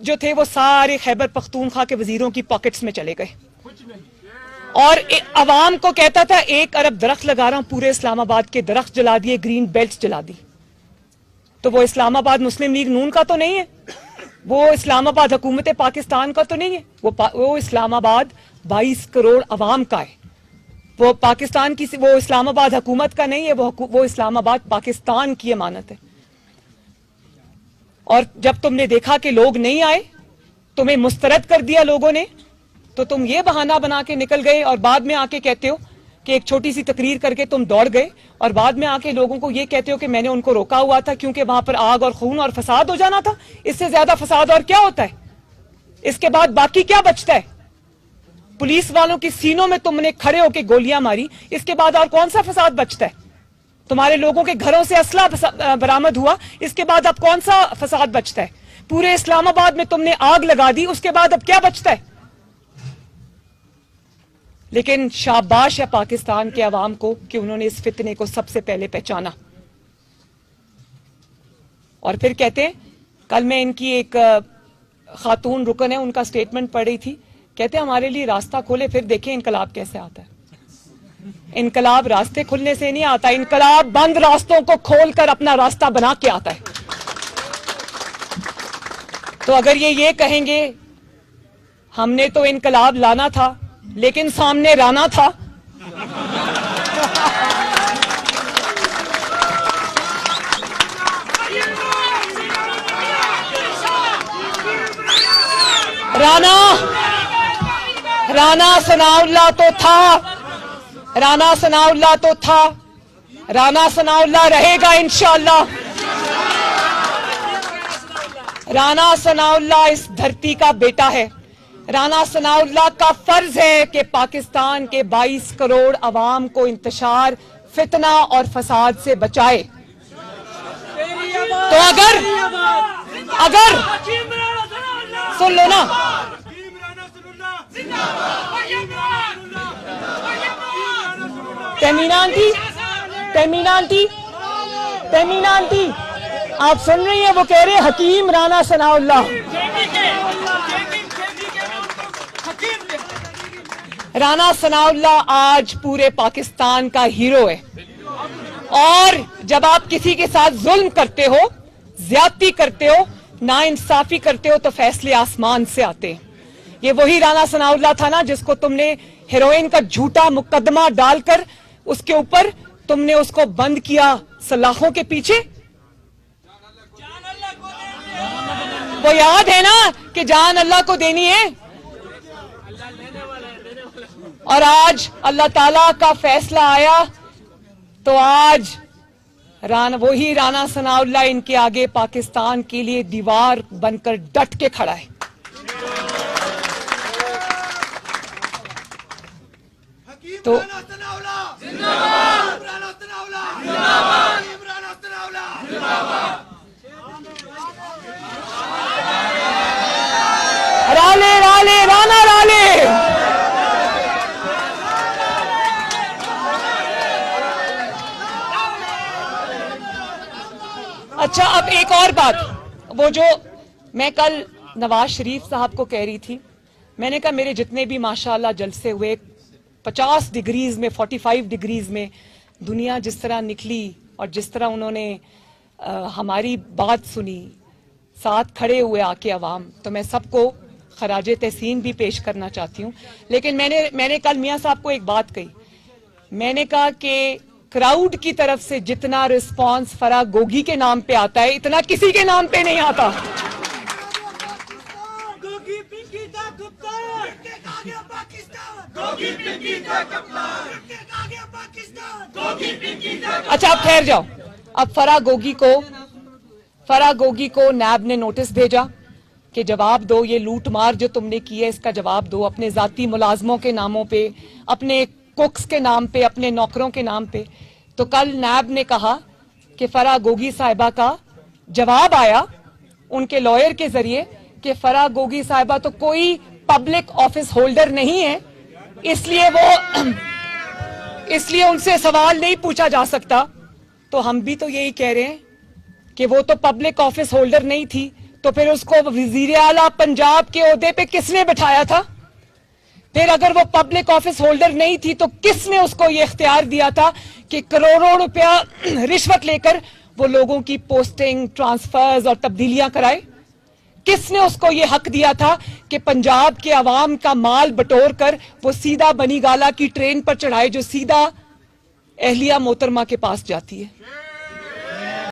جو تھے وہ سارے خیبر پختونخوا کے وزیروں کی پاکٹس میں چلے گئے، اور عوام کو کہتا تھا 1 ارب درخت لگا رہا ہوں، پورے اسلام آباد کے درخت جلا دیے، گرین بیلٹس جلا دی. تو وہ اسلام آباد مسلم لیگ نون کا تو نہیں ہے، وہ اسلام آباد حکومت پاکستان کا تو نہیں ہے، وہ اسلام آباد 22 کروڑ عوام کا ہے. وہ پاکستان کی، وہ اسلام آباد حکومت کا نہیں ہے، وہ اسلام آباد پاکستان کی امانت ہے. اور جب تم نے دیکھا کہ لوگ نہیں آئے، تمہیں مسترد کر دیا لوگوں نے، تو تم یہ بہانہ بنا کے نکل گئے، اور بعد میں آ کے کہتے ہو کہ ایک چھوٹی سی تقریر کر کے تم دوڑ گئے، اور بعد میں آ کے لوگوں کو یہ کہتے ہو کہ میں نے ان کو روکا ہوا تھا کیونکہ وہاں پر آگ اور خون اور فساد ہو جانا تھا. اس سے زیادہ فساد اور کیا ہوتا ہے؟ اس کے بعد باقی کیا بچتا ہے؟ پولیس والوں کی سینوں میں تم نے کھڑے ہو کے گولیاں ماری، اس کے بعد اور کون سا فساد بچتا ہے؟ تمہارے لوگوں کے گھروں سے اسلحہ برآمد ہوا، اس کے بعد اب کون سا فساد بچتا ہے؟ پورے اسلام آباد میں تم نے آگ لگا دی، اس کے بعد اب کیا بچتا ہے؟ لیکن شاباش ہے پاکستان کے عوام کو کہ انہوں نے اس فتنے کو سب سے پہلے پہچانا. اور پھر کہتے ہیں، کل میں ان کی ایک خاتون رکن ہے، ان کا سٹیٹمنٹ پڑھ رہی تھی، کہتے ہیں ہمارے لیے راستہ کھولے، پھر دیکھیں انقلاب کیسے آتا ہے. انقلاب راستے کھلنے سے نہیں آتا، انقلاب بند راستوں کو کھول کر اپنا راستہ بنا کے آتا ہے. تو اگر یہ کہیں گے ہم نے تو انقلاب لانا تھا لیکن سامنے رانا تھا، رانا ثناء اللہ تو تھا، رانا ثناء اللہ تو تھا، رانا ثناء اللہ رہے گا انشاءاللہ. رانا ثناء اللہ اس دھرتی کا بیٹا ہے. رانا ثناء اللہ کا فرض ہے کہ پاکستان کے 22 کروڑ عوام کو انتشار، فتنہ اور فساد سے بچائے. تو اگر سن لو نا، تیمینہ آنٹی آپ سن رہی ہیں، وہ کہہ رہے حکیم رانا ثناء اللہ. رانا ثناء اللہ آج پورے پاکستان کا ہیرو ہے. اور جب آپ کسی کے ساتھ ظلم کرتے ہو، زیادتی کرتے ہو، ناانصافی کرتے ہو، تو فیصلے آسمان سے آتے ہیں. یہ وہی رانا ثناء اللہ تھا نا جس کو تم نے ہیروئن کا جھوٹا مقدمہ ڈال کر اس کے اوپر تم نے اس کو بند کیا سلاخوں کے پیچھے. وہ یاد ہے نا کہ جان اللہ کو دینی ہے. اور آج اللہ تعالیٰ کا فیصلہ آیا تو آج وہی رانا ثناء اللہ ان کے آگے پاکستان کے لیے دیوار بن کر ڈٹ کے کھڑا ہے. تو رالے اچھا، اب ایک اور بات، وہ جو میں کل نواز شریف صاحب کو کہہ رہی تھی، میں نے کہا میرے جتنے بھی ماشاءاللہ جلسے ہوئے 50 ڈگریز میں 45 ڈگریز میں دنیا جس طرح نکلی اور جس طرح انہوں نے ہماری بات سنی، ساتھ کھڑے ہوئے آ کے عوام، تو میں سب کو خراج تحسین بھی پیش کرنا چاہتی ہوں. لیکن میں نے کل میاں صاحب کو ایک بات کہی، میں نے کہا کہ کراؤڈ کی طرف سے جتنا رسپانس فرا گوگی کے نام پہ آتا ہے اتنا کسی کے نام پہ نہیں آتا. اچھا اب ٹھہر جاؤ. اب فرا گوگی کو نیب نے نوٹس بھیجا کہ جواب دو، یہ لوٹ مار جو تم نے کی ہے اس کا جواب دو، اپنے ذاتی ملازموں کے ناموں پہ، اپنے کوکس کے نام پہ، اپنے نوکروں کے نام پہ. تو کل نیب نے کہا کہ فرا گوگی صاحبہ کا جواب آیا ان کے لائر کے ذریعے کہ فرا گوگی صاحبہ تو کوئی پبلک آفس ہولڈر نہیں ہے، اس لیے ان سے سوال نہیں پوچھا جا سکتا. تو ہم بھی تو یہی کہہ رہے ہیں کہ وہ تو پبلک آفس ہولڈر نہیں تھی، تو تو پھر اس کو وزیر اعلیٰ پنجاب کے عہدے پہ کس نے بٹھایا تھا؟ پھر اگر وہ پبلک آفس ہولڈر نہیں تھی تو کس نے اس کو یہ اختیار دیا تھا کہ کروڑوں روپیہ رشوت لے کر وہ لوگوں کی پوسٹنگ، ٹرانسفرز اور تبدیلیاں کرائے؟ کس نے اس کو یہ حق دیا تھا کہ پنجاب کے عوام کا مال بٹور کر وہ سیدھا بنی گالا کی ٹرین پر چڑھائے جو سیدھا اہلیہ محترمہ کے پاس جاتی ہے؟